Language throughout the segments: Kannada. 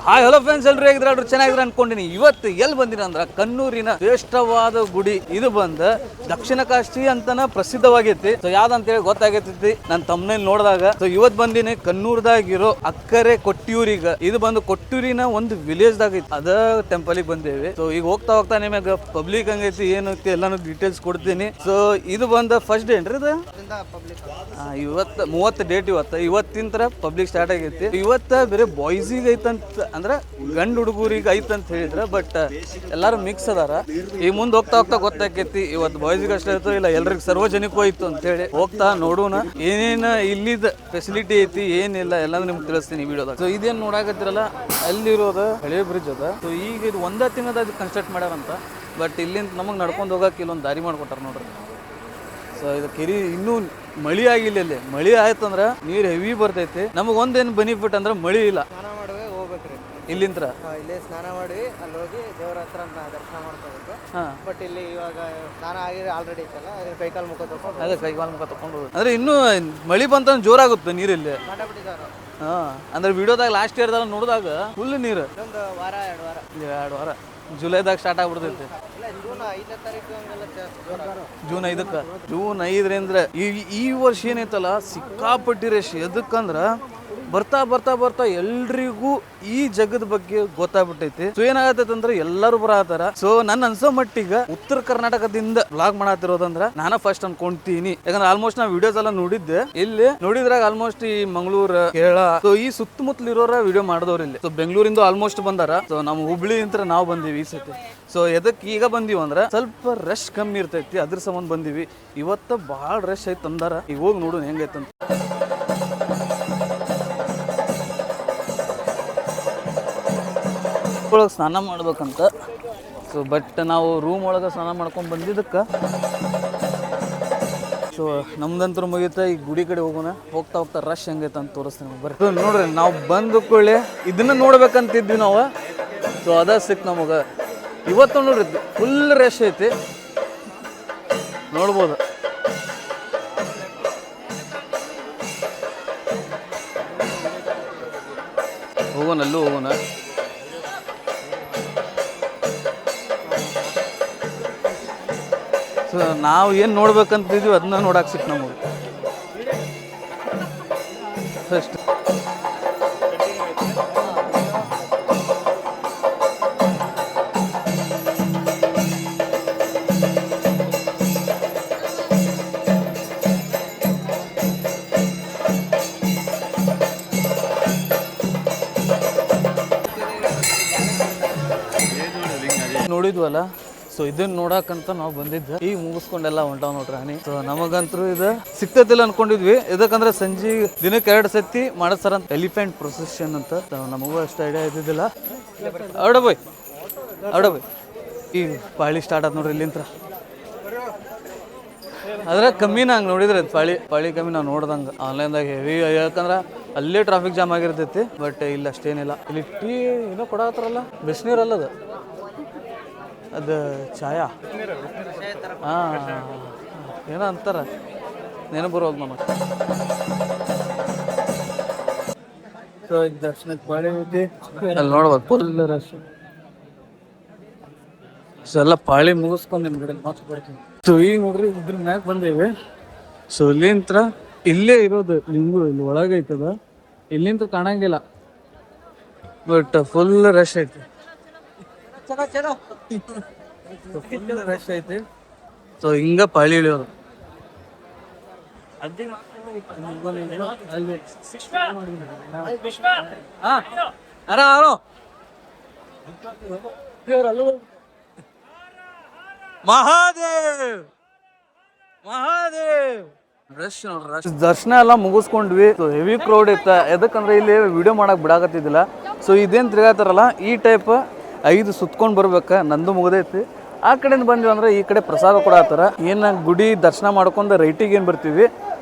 ಹಾಯ್ ಹಲೋ ಫ್ರೆಂಡ್ಸ್, ಎಲ್ರು ಹೇಗಿದ್ರೆ ಚೆನ್ನಾಗಿದ್ರೆ ಅನ್ಕೊಂಡಿನಿ. ಇವತ್ತು ಎಲ್ಲಿ ಬಂದಿನ ಅಂದ್ರೆ ಕಣ್ಣೂರಿನ ಶ್ರೇಷ್ಠವಾದ ಗುಡಿ ಇದು ಬಂದು ದಕ್ಷಿಣ ಕಾಶಿ ಅಂತನ ಪ್ರಸಿದ್ಧವಾಗೈತಿ. ಸೊ ಯಾವ್ದಂತೇಳಿ ಗೊತ್ತಾಗೈತಿ ನಾನು ತಮ್ಮನೇಲಿ ನೋಡಿದಾಗ. ಸೊ ಇವತ್ತು ಬಂದಿನಿ ಕಣ್ಣೂರ್ದಾಗಿರೋ ಅಕ್ಕರೆ ಕೊಟ್ಟಿಯೂರಿಗ. ಇದು ಬಂದು ಕೊಟ್ಟೂರಿನ ಒಂದು ವಿಲೇಜ್ ದಾಗ ಐತಿ, ಅದ ಟೆಂಪಲ್ಗೆ ಬಂದೇವಿ. ಸೊ ಈಗ ಹೋಗ್ತಾ ಹೋಗ್ತಾ ನಿಮಗೆ ಪಬ್ಲಿಕ್ ಹಂಗೈತಿ ಏನೈತಿ ಎಲ್ಲಾನು ಡೀಟೇಲ್ಸ್ ಕೊಡ್ತೀನಿ. ಸೊ ಇದು ಬಂದು ಫಸ್ಟ್ ಡೇ ಏನ್ರಿ ಇದು? ಇವತ್ತು 30 ಡೇಟ್. ಇವತ್ತಿನ ಪಬ್ಲಿಕ್ ಸ್ಟಾರ್ಟ್ ಆಗೈತಿ. ಇವತ್ತ ಬೇರೆ ಬಾಯ್ಸಿಗೆ ಐತಂತ ಅಂದ್ರೆ ಗಂಡು ಹುಡುಗರಿಗೆ ಐತಂತ ಹೇಳಿದ್ರ, ಬಟ್ ಎಲ್ಲಾರು ಮಿಕ್ಸ್ ಅದಾರ. ಈ ಮುಂದೆ ಹೋಗ್ತಾ ಹೋಗ್ತಾ ಗೊತ್ತಾಕೈತಿ ಇವತ್ತು ಬಾಯ್ಸಿಗೆ ಅಷ್ಟೇ ಐತೋ ಇಲ್ಲ ಎಲ್ರಿಗೂ ಸಾರ್ವಜನಿಕೂ ಐತು ಅಂತ ಹೇಳಿ. ಹೋಗ್ತಾ ನೋಡೋಣ ಏನೇನ ಇಲ್ಲಿದ ಫೆಸಿಲಿಟಿ ಐತಿ ಏನಿಲ್ಲ ಎಲ್ಲಾನು ನಿಮ್ಗೆ ತಿಳಿಸ್ತೀನಿ ವಿಡಿಯೋದಾಗ. ಸೊ ಇದೇನ್ ನೋಡಾಕತ್ತಿರಲ್ಲ ಅಲ್ಲಿರೋದ ಹಳೆ ಬ್ರಿಡ್ಜ್ ಅದ. ಸೊ ಈಗ ಇದು ಒಂದ ತಿಂಗಳದ ಕನ್ಸ್ಟ್ರಕ್ಟ್ ಮಾಡ್ಯಾರಂತ, ಬಟ್ ಇಲ್ಲಿಂದ ನಮಗೆ ನಡ್ಕೊಂಡು ಹೋಗಕ್ಕೆ ಇಲ್ಲೊಂದು ದಾರಿ ಮಾಡ್ಕೊಟ್ಟಾರ ನೋಡ್ರಿ. ಸೊ ಇದು ಕೆರಿ ಇನ್ನೂ ಮಳಿ ಆಗಿಲ್ಲ. ಇಲ್ಲಿ ಮಳಿ ಆಯ್ತಂದ್ರ ನೀರ್ ಹೆವಿ ಬರ್ತೈತಿ. ನಮಗ್ ಒಂದೇನು ಬೆನಿಫಿಟ್ ಅಂದ್ರೆ ಮಳಿ ಇಲ್ಲ. ಇಲ್ಲಿಂತ್ರ ಇಲ್ಲಿ ಸ್ನಾನ ಮಾಡಿ ಅಲ್ಲಿ ಹೋಗಿ ದೇವರ ಹತ್ರ ದರ್ಶನ ಮಾಡ್ಕೋಬೇಕು. ಬಟ್ ಇಲ್ಲಿ ಇವಾಗ ಸ್ನಾನ ಆಗಿದೆ ಆಲ್ರೆಡಿ ಐತಲ್ಲ, ಕೈಕಾಲು ಮುಖ ತಗೊಂಡು ಅದೇ ಕೈಕಾಲು ಮುಖ ತಗೊಂಡು ಅಂದ್ರೆ ಇನ್ನೂ ಮಳಿ ಬಂತಂದ್ರೆ ಜೋರಾಗುತ್ತೆ ನೀರಿಲ್ಲಿ. ಅಂದ್ರೆ ವಿಡಿಯೋದಾಗ ಲಾಸ್ಟ್ ಇಯರ್ದಾಗ ನೋಡಿದಾಗ ಫುಲ್ ನೀರು. ಒಂದು ವಾರ 2 ವಾರ ಜುಲೈದಾಗ ಸ್ಟಾರ್ಟ್ ಆಗ್ಬಿಡ್ತೈತಿ. ಜೂನ್ 5ಕ್ಕೆ ಜೂನ್ 5ರಿಂದ ಈ ವರ್ಷ ಏನೈತಲ್ಲ ಸಿಕ್ಕಾಪಟ್ಟಿ ರೇಷ್. ಎದಕ್ಕಂದ್ರ ಬರ್ತಾ ಬರ್ತಾ ಬರ್ತಾ ಎಲ್ರಿಗೂ ಈ ಜಗದ ಬಗ್ಗೆ ಗೊತ್ತಾಗ್ಬಿಟ್ಟೈತಿ. ಸೊ ಏನಾಗತ್ತೈತೆ ಅಂದ್ರೆ ಎಲ್ಲರೂ ಬರತ್ತಾರ. ಸೊ ನನ್ನ ಅನ್ಸೋ ಮಟ್ಟಿಗ ಉತ್ತರ ಕರ್ನಾಟಕದಿಂದ ವ್ಲಾಗ್ ಮಾಡತ್ತಿರೋದಂದ್ರ ನಾನು ಫಸ್ಟ್ ಅನ್ಕೊಂತೀನಿ. ಯಾಕಂದ್ರೆ ಆಲ್ಮೋಸ್ಟ್ ನಾ ವಿಡಿಯೋಸ್ ಎಲ್ಲ ನೋಡಿದ್ದೆ. ಇಲ್ಲಿ ನೋಡಿದ್ರಾಗ ಆಲ್ಮೋಸ್ಟ್ ಈ ಮಂಗಳೂರು, ಕೇರಳ, ಸೊ ಈ ಸುತ್ತಮುತ್ತಲ ಇರೋರ ವಿಡಿಯೋ ಮಾಡಿದವ್ರು ಇಲ್ಲಿ. ಸೊ ಬೆಂಗಳೂರಿಂದ ಆಲ್ಮೋಸ್ಟ್ ಬಂದಾರ. ಸೊ ನಮ್ಮ ಹುಬ್ಳಿ ಅಂತ ನಾವು ಬಂದೀವಿ ಈ ಸತಿ. ಸೊ ಎದಕ್ಕೆ ಈಗ ಬಂದೀವಿ ಅಂದ್ರೆ ಸ್ವಲ್ಪ ರಶ್ ಕಮ್ಮಿ ಇರ್ತೈತಿ, ಅದ್ರ ಸಂಬಂಧ ಬಂದೀವಿ. ಇವತ್ತ ಭಾಳ ರಶ್ ಐತಿ ಅಂದಾರ. ಈಗ ಹೋಗಿ ನೋಡೋಣ ಹೆಂಗೈತಂತ. ಒಳಗೆ ಸ್ನಾನ ಮಾಡ್ಬೇಕಂತ. ಸೊ ಬಟ್ ನಾವು ರೂಮ್ ಒಳಗೆ ಸ್ನಾನ ಮಾಡ್ಕೊಂಡು ಬಂದಿದ್ದಕ್ಕೆ ಸೊ ನಮ್ದಂತೂ ಮುಗಿತಾ. ಈ ಗುಡಿ ಕಡೆ ಹೋಗೋಣ. ಹೋಗ್ತಾ ಹೋಗ್ತಾ ರಶ್ ಹೆಂಗೈತೆ ಅಂತ ತೋರಿಸ್ತೀನಿ ಬರ್ರಿ. ನೋಡ್ರಿ ನಾವು ಬಂದ ಕೂಡಲೇ ಇದನ್ನ ನೋಡ್ಬೇಕಂತಿದ್ವಿ ನಾವು. ಸೊ ಅದ ಸಿಕ್ ನಮಗೆ ಇವತ್ತು ನೋಡ್ರಿ ಫುಲ್ ರಶ್ ಐತಿ, ನೋಡ್ಬೋದು. ಹೋಗೋಣ ಅಲ್ಲೂ ಹೋಗೋಣ. ಸೊ ನಾವು ಏನು ನೋಡ್ಬೇಕಂತಿದ್ವಿ ಅದನ್ನ ನೋಡಕ್ಕೆ ಸಿಕ್ ನಮಗೆ ಫಸ್ಟ್. ನೋಡಿದ್ವಲ್ಲ, ಸೊ ಇದನ್ನ ನೋಡಕ್ಕಂತ ನಾವು ಬಂದಿದ್ದ. ಈಗ ಮುಗಿಸ್ಕೊಂಡೆಲ್ಲ ಹೊಂಟಾವ್ ನೋಡ್ರಿ ಹನಿ. ಸೊ ನಮಗಂತೂ ಇದು ಸಿಕ್ತತಿಲ್ಲ ಅನ್ಕೊಂಡಿದ್ವಿ. ಇದಕ್ಕಂದ್ರೆ ಸಂಜೆ ದಿನಕ್ಕೆ 2 ಸತಿ ಮಾಡಸ್ತಾರ ಅಂತ ಎಲಿಫೆಂಟ್ ಪ್ರೊಸೆಷನ್ ಅಂತ. ನಮಗೂ ಅಷ್ಟು ಐಡಿಯಾ ಇದ್ದಿದ್ದಿಲ್ಲ. ಅವಡ ಬೈ ಈ ಪಾಳಿ ಸ್ಟಾರ್ಟ್ ಆದ್ ನೋಡ್ರಿ ಇಲ್ಲಿಂತ್ರ. ಅದ್ರ ಕಮ್ಮಿನ ಹಂಗೆ ನೋಡಿದ್ರೆ ಪಾಳಿ ಕಮ್ಮಿ ನಾವು ನೋಡ್ದಂಗೆ ಆನ್ಲೈನ್ದಾಗ ಹೆವಿ. ಯಾಕಂದ್ರೆ ಅಲ್ಲೇ ಟ್ರಾಫಿಕ್ ಜಾಮ್ ಆಗಿರ್ತೈತಿ. ಬಟ್ ಇಲ್ಲಿ ಅಷ್ಟೇನಿಲ್ಲ. ಇಲ್ಲಿ ಟೀ ಏನೋ ಕೊಡತ್ತಾರಲ್ಲ, ಬಿಸಿನೀರಲ್ಲ ಅದು ಛಾಯಾ ಏನೋ ಅಂತಾರ, ನೆನಪು ಬರೋದು ನಮಗೆ. ಸೊ ಈಗ ದರ್ಶನಕ್ಕೆ ಪಾಳಿ ಐತಿ ಅಲ್ಲಿ ನೋಡ್ಬೇಕು ಫುಲ್ ರಶ್. ಸೊ ಎಲ್ಲ ಪಾಳಿ ಮುಗಿಸ್ಕೊಂಡು ನಿಮ್ಗಡೆ ಮಾತು ಕೊಡ್ತೀನಿ. ಸೊ ಈಗ ನೋಡ್ರಿ ಇದ್ರ ಮ್ಯಾಗ ಬಂದೇವಿ. ಸೊ ಇಲ್ಲಿಂತ್ರ ಇಲ್ಲೇ ಇರೋದು ನಿಮ್ಗೂ ಇಲ್ಲಿ ಒಳಗೈತದ, ಇಲ್ಲಿಂತ ಕಾಣಂಗಿಲ್ಲ. ಬಟ್ ಫುಲ್ ರಶ್ ಐತಿ, ರಶ್ ಐತಿ. ಸೊ ಹಿಂಗ ಪಾಳಿ ಇಳಿಯೋದು. ಮಹಾದೇವ್ ದರ್ಶನ ಎಲ್ಲ ಮುಗಿಸ್ಕೊಂಡ್ವಿ. ಹೆವಿ ಕ್ರೌಡ್ ಇತ್ತ. ಎದಕ್ಕಂದ್ರೆ ಇಲ್ಲಿ ವಿಡಿಯೋ ಮಾಡಕ್ ಬಿಡಾಕತ್ತಿದ್ದಿಲ್ಲ. ಸೊ ಇದೇನ್ ತಿರ್ಗಾತಾರಲ್ಲ ಈ ಟೈಪ್ 5 ಸುತ್ಕೊಂಡ್ ಬರ್ಬೇಕ. ನಂದು ಮುಗ್ದೈತಿ. ಆ ಕಡೆಯಿಂದ ಬಂದ್ವಿ ಅಂದ್ರೆ ಈ ಕಡೆ ಪ್ರಸಾದ ಕೊಡತ್ತಾರ. ಏನ ಗುಡಿ ದರ್ಶನ ಮಾಡ್ಕೊಂಡು ರೈಟಿಗೆ ಏನ್ ಬರ್ತೀವಿ.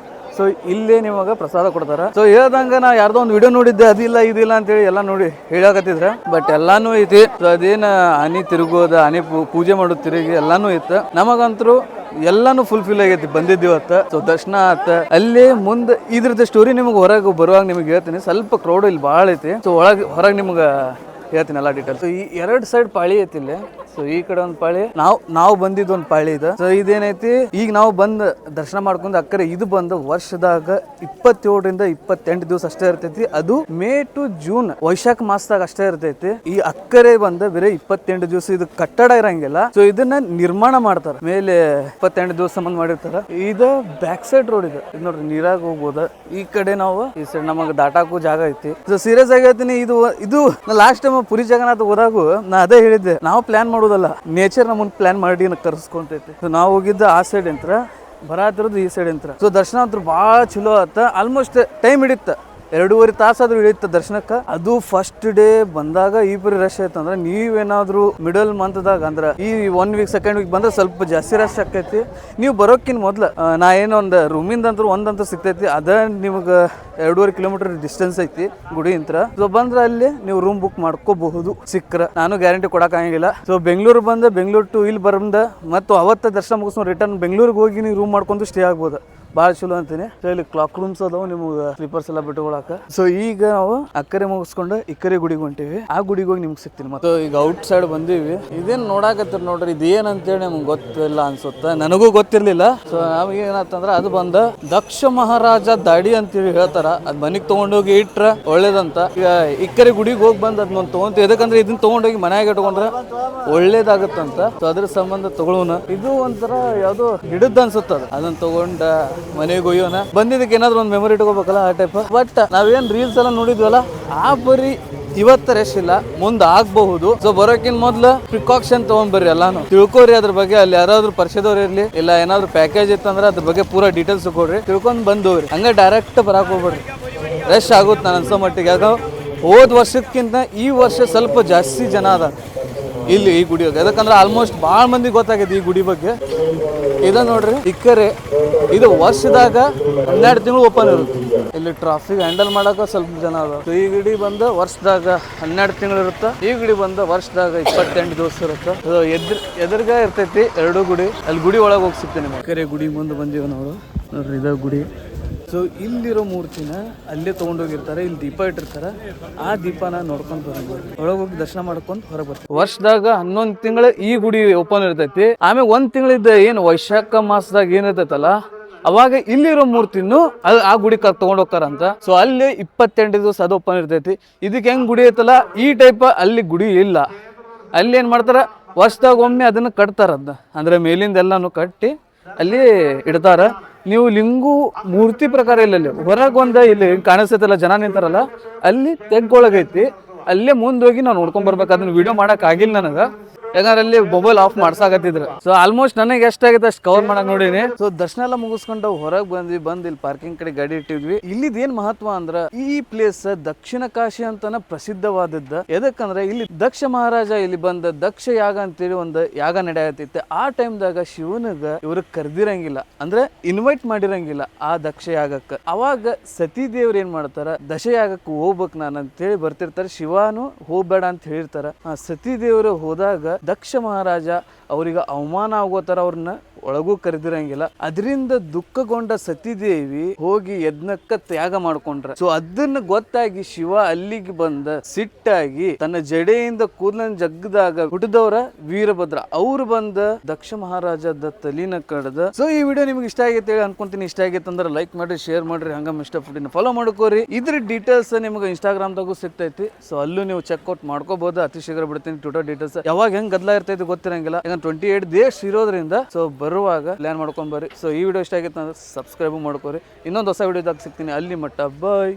ಸೊ ಇಲ್ಲೇ ನಿಮಗ ಪ್ರಸಾದ ಕೊಡ್ತಾರ. ಸೊ ಹೇಳ್ದಂಗ ನಾ ಯಾರ್ದೋ ಒಂದು ವಿಡಿಯೋ ನೋಡಿದ್ದೆ, ಅದಿಲ್ಲ ಇದಿಲ್ಲ ಅಂತೇಳಿ ಎಲ್ಲ ನೋಡಿ ಹೇಳಕತ್ತಿದ್ರ. ಬಟ್ ಎಲ್ಲಾನು ಐತಿ. ಸೊ ಅದೇನ ಆನೆ ತಿರುಗೋದ, ಆನೆ ಪೂಜೆ ಮಾಡೋದು ತಿರುಗಿ ಎಲ್ಲಾನು ಇತ್ತು. ನಮಗಂತರೂ ಎಲ್ಲಾನು ಫುಲ್ಫಿಲ್ ಆಗೈತಿ ಬಂದಿದ್ದು ಇವತ್ತು. ಸೊ ದರ್ಶನ ಆತ. ಅಲ್ಲಿ ಮುಂದೆ ಇದ್ರದ್ದು ಸ್ಟೋರಿ ನಿಮ್ಗೆ ಹೊರಗೆ ಬರುವಾಗ ನಿಮ್ಗೆ ಹೇಳ್ತೀನಿ. ಸ್ವಲ್ಪ ಕ್ರೌಡ್ ಇಲ್ಲಿ ಭಾಳ ಐತಿ. ಸೊ ಹೊರಗೆ ನಿಮ್ಗೆ ಹೇಳ್ತೀನಿ ಎಲ್ಲ ಡೀಟೇಲ್ಸ್. ಈ 2 ಸೈಡ್ ಪಾಳಿ ಐತಿ ಇಲ್ಲಿ. ಸೊ ಈ ಕಡೆ ಒಂದು ಪಾಳಿ, ನಾವು ಬಂದಿದ್ದು ಒಂದು ಪಾಳಿ ಇದೆ. ಸೊ ಇದೇನೈತಿ, ಈಗ ನಾವು ಬಂದು ದರ್ಶನ ಮಾಡ್ಕೊಂಡು ಅಕ್ಕರೆ ಇದು ಬಂದು ವರ್ಷದಾಗ 27ರಿಂದ 28 ದಿವಸ ಅಷ್ಟೇ ಇರ್ತೈತಿ. ಅದು ಮೇ ಟು ಜೂನ್ ವೈಶಾಖ ಮಾಸದಾಗ ಅಷ್ಟೇ ಇರ್ತೈತಿ. ಈ ಅಕ್ಕರೆ ಬಂದ ಬೇರೆ 28 ದಿವಸ. ಇದು ಕಟ್ಟಡ ಇರಂಗಿಲ್ಲ. ಸೊ ಇದನ್ನ ನಿರ್ಮಾಣ ಮಾಡ್ತಾರ. ಮೇಲೆ 28 ದಿವಸ ಸಂಬಂಧ ಮಾಡಿರ್ತಾರ. ಇದು ಬ್ಯಾಕ್ ಸೈಡ್ ರೋಡ್ ಇದೆ. ಇದು ನೋಡ್ರಿ, ನೀರಾಗ ಹೋಗ್ಬೋದ. ಈ ಕಡೆ ನಾವು ಈ ಸೈಡ್ ನಮಗೆ ದಾಟಾಕು ಜಾಗ ಐತಿ. ಸೊ ಸೀರಿಯಸ್ ಆಗಿ ಹೇಳ್ತೀನಿ, ಇದು ಲಾಸ್ಟ್ ಟೈಮ್ ಪುರಿ ಜಗನ್ನಾಥ ಹೋದಾಗು ನಾ ಅದೇ ಹೇಳಿದ್ದೆ, ನಾವು ಪ್ಲಾನ್ ಮಾಡೋದಲ್ಲ, ನೇಚರ್ ನಮ್ಮನ್ನ ಪ್ಲಾನ್ ಮಾಡಿ ಕರ್ಸ್ಕೊಂತೈತಿ. ಸೊ ನಾವು ಹೋಗಿದ್ದ ಆ ಸೈಡ್ ಅಂತ, ಬರಾತಿರೋದು ಈ ಸೈಡ್ ಅಂತ. ಸೊ ದರ್ಶನ ಅಂತೂ ಭಾಳ ಚಲೋ ಆತ. ಆಲ್ಮೋಸ್ಟ್ ಟೈಮ್ ಹಿಡಿತ, 2.5 ತಾಸಾದ್ರೂ ಹಿಡಿಯುತ್ತೆ ದರ್ಶನಕ್ಕೆ. ಅದು ಫಸ್ಟ್ ಡೇ ಬಂದಾಗ ಈ ಪರಿ ರಶ್ ಆಯ್ತಂದ್ರೆ, ನೀವೇನಾದ್ರೂ ಮಿಡಲ್ ಮಂತ್ದಾಗ ಅಂದ್ರೆ ಈ 1 ವೀಕ್ 2nd ವೀಕ್ ಬಂದ್ರೆ ಸ್ವಲ್ಪ ಜಾಸ್ತಿ ರಶ್ ಆಕೈತಿ. ನೀವು ಬರೋಕ್ಕಿನ್ ಮೊದ್ಲು ನಾ ಏನೊಂದು ರೂಮಿಂದಂತೂ ಒಂದಂತೂ ಸಿಗ್ತೈತಿ. ಅದ ನಿಮ್ಗೆ 2.5 ಕಿಲೋಮೀಟರ್ ಡಿಸ್ಟೆನ್ಸ್ ಐತಿ ಗುಡಿ ಇಂತ್ರ. ಸೊ ಬಂದ್ರೆ ಅಲ್ಲಿ ನೀವು ರೂಮ್ ಬುಕ್ ಮಾಡ್ಕೋಬಹುದು ಸಿಕ್ಕ್ರ. ನಾನು ಗ್ಯಾರಂಟಿ ಕೊಡಕ್ ಆಗಂಗಿಲ್ಲ. ಸೊ ಬೆಂಗಳೂರು ಬಂದ, ಬೆಂಗಳೂರು ಟು ಇಲ್ಲಿ ಬಂದ ಮತ್ತು ಅವತ್ತ ದರ್ಶನ ಮುಗಿಸ್ಕೊಂಡು ರಿಟರ್ನ್ ಬೆಂಗಳೂರಿಗೆ ಹೋಗಿ ನೀವು ರೂಮ್ ಮಾಡ್ಕೊಂಡು ಸ್ಟೇ ಆಗ್ಬೋದು. ಭಾಳ ಚಲೋ ಅಂತೀನಿ. ಸೊ ಇಲ್ಲಿ ಕ್ಲಾಕ್ ರೂಮ್ಸ್ ಅದಾವ ನಿಮ್ಗೆ ಸ್ಲೀಪರ್ಸ್ ಎಲ್ಲ ಬಿಟ್ಟುಕೊಳಕ. ಸೊ ಈಗ ನಾವು ಅಕ್ಕರೆ ಮುಗಿಸ್ಕೊಂಡು ಇಕ್ಕರೆ ಗುಡಿಗೆ ಹೊಂಟಿವಿ. ಆ ಗುಡಿಗೆ ಹೋಗಿ ನಿಮ್ಗೆ ಸಿಗ್ತೀನಿ. ಮತ್ತೆ ಈಗ ಔಟ್ ಸೈಡ್ ಬಂದೀವಿ. ಇದೇನ್ ನೋಡಾಕತ್ತೀರ ನೋಡ್ರಿ, ಇದೇನಂತೇಳಿ ನಮ್ಗೆ ಗೊತ್ತಿಲ್ಲ ಅನ್ಸುತ್ತೆ. ನನಗೂ ಗೊತ್ತಿರ್ಲಿಲ್ಲ. ಸೊ ನಮಗೆ ಏನಾಯ್ತಂದ್ರೆ, ಅದು ಬಂದ ದಕ್ಷ ಮಹಾರಾಜ ದಾಡಿ ಅಂತೇಳಿ ಹೇಳ್ತಾರ. ಅದ್ ಮನಿಗ್ ತಗೊಂಡೋಗಿ ಇಟ್ರ ಒಳ್ಳೇದಂತ. ಈಗ ಇಕ್ಕರೆ ಗುಡಿಗೆ ಹೋಗಿ ಬಂದ್ ಅದನ್ನ ತಗೊಂತ, ಎದಕ್ಕಂದ್ರೆ ಇದನ್ನ ತಗೊಂಡೋಗಿ ಮನ್ಯಾಗ ಇಟ್ಕೊಂಡ್ರೆ ಒಳ್ಳೇದಾಗತ್ತಂತ. ಸೊ ಅದ್ರ ಸಂಬಂಧ ತಗೊಳ್ಳೋಣ. ಇದು ಒಂಥರ ಯಾವ್ದೋ ಹಿಡಿದ್ ಅನ್ಸುತ್ತ. ಅದನ್ನ ತಗೊಂಡ ಮನೆಗೆ ಒಯ್ಯೋಣ. ಬಂದಿದ್ದಕ್ಕೆ ಏನಾದ್ರು ಒಂದು ಮೆಮೊರಿ ಇಟ್ಕೋಬೇಕಲ್ಲ, ಆ ಟೈಪ್. ಬಟ್ ನಾವೇನ್ ರೀಲ್ಸ್ ಎಲ್ಲ ನೋಡಿದ್ವಲ್ಲ, ಆ ಬರೀ ಇವತ್ತು ರೆಸ್ಟ್ ಇಲ್ಲ, ಮುಂದೆ ಆಗಬಹುದು. ಸೊ ಬರೋಕಿನ್ ಮೊದ್ಲು ಪ್ರಿಕಾಕ್ಷನ್ ತಗೊಂಡ್ಬರ್ರಿ, ಎಲ್ಲಾನು ತಿಳ್ಕೊರಿ ಅದ್ರ ಬಗ್ಗೆ. ಅಲ್ಲಿ ಯಾರಾದ್ರೂ ಪರಿಚಯದವ್ರು ಇರ್ಲಿ, ಇಲ್ಲ ಏನಾದ್ರು ಪ್ಯಾಕೇಜ್ ಇತ್ತಂದ್ರೆ ಅದ್ರ ಬಗ್ಗೆ ಪೂರಾ ಡೀಟೇಲ್ಸ್ ಕೊಡ್ರಿ, ತಿಳ್ಕೊಂಡ್ ಬಂದವ್ರಿ. ಹಂಗೆ ಡೈರೆಕ್ಟ್ ಬರಾಕ್ ಹೋಗ್ಬೇಡ್ರಿ, ರಶ್ ಆಗುತ್ತೆ ನಾನು ಅನ್ಸೋ ಮಟ್ಟಿಗೆ. ಯಾಕ ಹೋದ ವರ್ಷಕ್ಕಿಂತ ಈ ವರ್ಷ ಸ್ವಲ್ಪ ಜಾಸ್ತಿ ಜನ ಅದ ಇಲ್ಲಿ ಈ ಗುಡಿ ಬಗ್ಗೆ. ಯಾಕಂದ್ರೆ ಆಲ್ಮೋಸ್ಟ್ ಭಾಳ ಮಂದಿ ಗೊತ್ತಾಗೈತಿ ಈ ಗುಡಿ ಬಗ್ಗೆ. ಇದ ನೋಡ್ರಿ ಇಕ್ಕರೆ, ಇದು ವರ್ಷದಾಗ 12 ತಿಂಗಳು ಓಪನ್ ಇರುತ್ತೆ. ಇಲ್ಲಿ ಟ್ರಾಫಿಕ್ ಹ್ಯಾಂಡಲ್ ಮಾಡಕ ಸ್ವಲ್ಪ ಜನ ಅದ. ಈ ಗುಡಿ ಬಂದ ವರ್ಷದಾಗ 12 ತಿಂಗಳು ಇರುತ್ತೆ. ಈ ಗುಡಿ ಬಂದ ವರ್ಷದಾಗ 28 ದಿವಸ ಇರುತ್ತೆ. ಎದುರ್ಗ ಇರ್ತೈತಿ 2 ಗುಡಿ. ಅಲ್ಲಿ ಗುಡಿ ಒಳಗೆ ಹೋಗಿ ಸಿಗ್ತೇನೆ. ಇಕ್ಕರೆ ಗುಡಿ ಮುಂದೆ ಬಂದೀವಿ ನಾವು. ನೋಡ್ರಿ ಇದ ಗುಡಿ. ಸೊ ಇಲ್ಲಿರೋ ಮೂರ್ತಿನ ಅಲ್ಲೇ ತೊಗೊಂಡೋಗಿರ್ತಾರೆ. ಇಲ್ಲಿ ದೀಪ ಇಟ್ಟಿರ್ತಾರೆ. ಆ ದೀಪನ ನೋಡ್ಕೊಂಡು ಬರೋದು, ಒಳಗೆ ಹೋಗಿ ದರ್ಶನ ಮಾಡ್ಕೊಂಡು ಹೊರಗೆ ಬರ್ತಾರೆ. ವರ್ಷದಾಗ 11 ತಿಂಗಳು ಈ ಗುಡಿ ಓಪನ್ ಇರ್ತೈತಿ. ಆಮೇಲೆ 1 ತಿಂಗಳಿದ್ದ ಏನು ವೈಶಾಖ ಮಾಸದಾಗ ಏನಿರ್ತೈತಲ್ಲ, ಅವಾಗ ಇಲ್ಲಿರೋ ಮೂರ್ತಿನೂ ಆ ಗುಡಿ ತಗೊಂಡ್ ಹೋಗ್ತಾರಂತ. ಸೊ ಅಲ್ಲಿ 28 ದಿವಸ ಅದು ಓಪನ್ ಇರ್ತೈತಿ. ಇದಕ್ಕೆ ಹೆಂಗ್ ಗುಡಿ ಐತಲ್ಲ, ಈ ಟೈಪ್ ಅಲ್ಲಿ ಗುಡಿ ಇಲ್ಲ. ಅಲ್ಲಿ ಏನ್ ಮಾಡ್ತಾರ, ವರ್ಷದಾಗ ಒಮ್ಮೆ ಅದನ್ನ ಕಟ್ತಾರಂತ. ಅಂದ್ರೆ ಮೇಲಿಂದ ಎಲ್ಲಾನು ಕಟ್ಟಿ ಅಲ್ಲಿ ಇಡ್ತಾರ. ನೀವು ಲಿಂಗು ಮೂರ್ತಿ ಪ್ರಕಾರ ಇಲ್ಲ, ಅಲ್ಲಿ ಹೊರಗೊಂದ ಇಲ್ಲಿ ಕಾಣಿಸ್ತೈತಲ್ಲ ಜನ ನಿಂತಾರಲ್ಲ, ಅಲ್ಲಿ ತೆಗ್ಗೊಳಗೈತಿ. ಅಲ್ಲೇ ಮುಂದೋಗಿ ನಾವು ನೋಡ್ಕೊಂಡ್ ಬರ್ಬೇಕು. ಅದನ್ನ ವಿಡಿಯೋ ಮಾಡಕ್ ಆಗಿಲ್ಲ ನನಗ, ಯಾಕಂದ್ರೆ ಅಲ್ಲಿ ಮೊಬೈಲ್ ಆಫ್ ಮಾಡ್ಸಾಕತ್ತಿದ್ರು. ಸೊ ಆಲ್ಮೋಸ್ಟ್ ನನಗೆ ಎಷ್ಟಾಗೈತೆ ಅಷ್ಟು ಕವರ್ ಮಾಡಕ್ ನೋಡಿನಿ. ಸೊ ದರ್ಶನ ಎಲ್ಲ ಮುಗಿಸ್ಕೊಂಡು ಹೊರಗೆ ಬಂದು ಇಲ್ಲಿ ಪಾರ್ಕಿಂಗ್ ಕಡೆ ಗಾಡಿ ಇಟ್ಟಿದ್ವಿ. ಇಲ್ಲಿದ್ ಏನ್ ಮಹತ್ವ ಅಂದ್ರ, ಈ ಪ್ಲೇಸ್ ದಕ್ಷಿಣ ಕಾಶಿ ಅಂತಾನ ಪ್ರಸಿದ್ಧವಾದದ್ದು. ಎದಕ್ಕಂದ್ರೆ ಇಲ್ಲಿ ದಕ್ಷ ಮಹಾರಾಜ ಇಲ್ಲಿ ಬಂದ ದಕ್ಷ ಯಾಗ ಅಂತೇಳಿ ಒಂದು ಯಾಗ ನಡೆಯತೈತೆ. ಆ ಟೈಮ್ದಾಗ ಶಿವನಿಗ ಇವ್ರಿಗೆ ಕರ್ದಿರಂಗಿಲ್ಲ, ಅಂದ್ರೆ ಇನ್ವೈಟ್ ಮಾಡಿರಂಗಿಲ್ಲ ಆ ದಕ್ಷ ಯಾಗಕ್ಕೆ. ಅವಾಗ ಸತಿ ದೇವ್ರ ಏನ್ ಮಾಡ್ತಾರ, ದಶಯಾಗಕ್ಕೆ ಹೋಗ್ಬೇಕು ನಾನು ಅಂತೇಳಿ ಬರ್ತಿರ್ತಾರೆ. ಶಿವನು ಹೋಗ್ಬೇಡ ಅಂತ ಹೇಳಿರ್ತಾರ. ಆ ಸತಿ ದೇವರು ಹೋದಾಗ ದಕ್ಷ ಮಹಾರಾಜ ಅವ್ರಿಗೆ ಅವಮಾನ ಆಗೋತರ ಅವ್ರನ್ನ ಒಳಗೂ ಕರೆದಿರಂಗಿಲ್ಲ. ಅದರಿಂದ ದುಃಖಗೊಂಡ ಸತಿದೇವಿ ಹೋಗಿ ಯಜ್ಞಕ್ಕ ತ್ಯಾಗ ಮಾಡ್ಕೊಂಡ್ರ. ಸೊ ಅದನ್ನ ಗೊತ್ತಾಗಿ ಶಿವ ಅಲ್ಲಿಗೆ ಬಂದ ಸಿಟ್ಟಾಗಿ ತನ್ನ ಜಡೆಯಿಂದ ಕೂದಲನ್ನ ಜಗ್ಗದಾಗ ಹುಟ್ಟಿದವರ ವೀರಭದ್ರ ಅವ್ರು ಬಂದ ದಕ್ಷ ಮಹಾರಾಜದ ತಲಿನ ಕಡ್ದ. ಸೊ ಈ ವಿಡಿಯೋ ನಿಮ್ಗೆ ಇಷ್ಟ ಆಗೈತೆ ಅನ್ಕೊಂತೀನಿ. ಇಷ್ಟ ಆಗೈತೆ ಅಂದ್ರೆ ಲೈಕ್ ಮಾಡ್ರಿ, ಶೇರ್ ಮಾಡ್ರಿ, ಹಂಗ ಮಿಸ್ಟರ್ ಫುಡಿನ ಫಾಲೋ ಮಾಡ್ಕೋರಿ. ಇದ್ರ ಡೀಟೇಲ್ಸ್ ನಿಮ್ಗೆ ಇನ್ಸ್ಟಾಗ್ರಾಮ್ದಾಗೂ ಸಿಗ್ತೈತಿ. ಸೊ ಅಲ್ಲೂ ನೀವು ಚೆಕ್ಔಟ್ ಮಾಡ್ಕೋಬಹುದು. ಅತಿ ಶೀಘ್ರ ಬಿಡ್ತೀನಿ ಟ್ವಿಟರ್ ಡೀಟೇಲ್ಸ್. ಯಾವಾಗ ಹೆಂಗ್ ಗದ್ದಲ ಇರ್ತೈತಿ ಗೊತ್ತಿರಂಗಿಲ್ಲ. 28 ಡೇಸ್ ಇರೋದ್ರಿಂದ ಸೊ ಬರುವಾಗ ಪ್ಲಾನ್ ಮಾಡ್ಕೊಂಡ್ ಬರ್ರಿ. ಸೊ ಈ ವಿಡಿಯೋ ಇಷ್ಟ ಆಗಿತ್ತು ಅಂದ್ರೆ ಸಬ್ಸ್ಕ್ರೈಬ್ ಮಾಡ್ಕೋರಿ. ಇನ್ನೊಂದು ಹೊಸ ವಿಡಿಯೋದಾಗ ಸಿಗ್ತೀನಿ. ಅಲ್ಲಿ ಮಟ್ಟ ಬಾಯ್.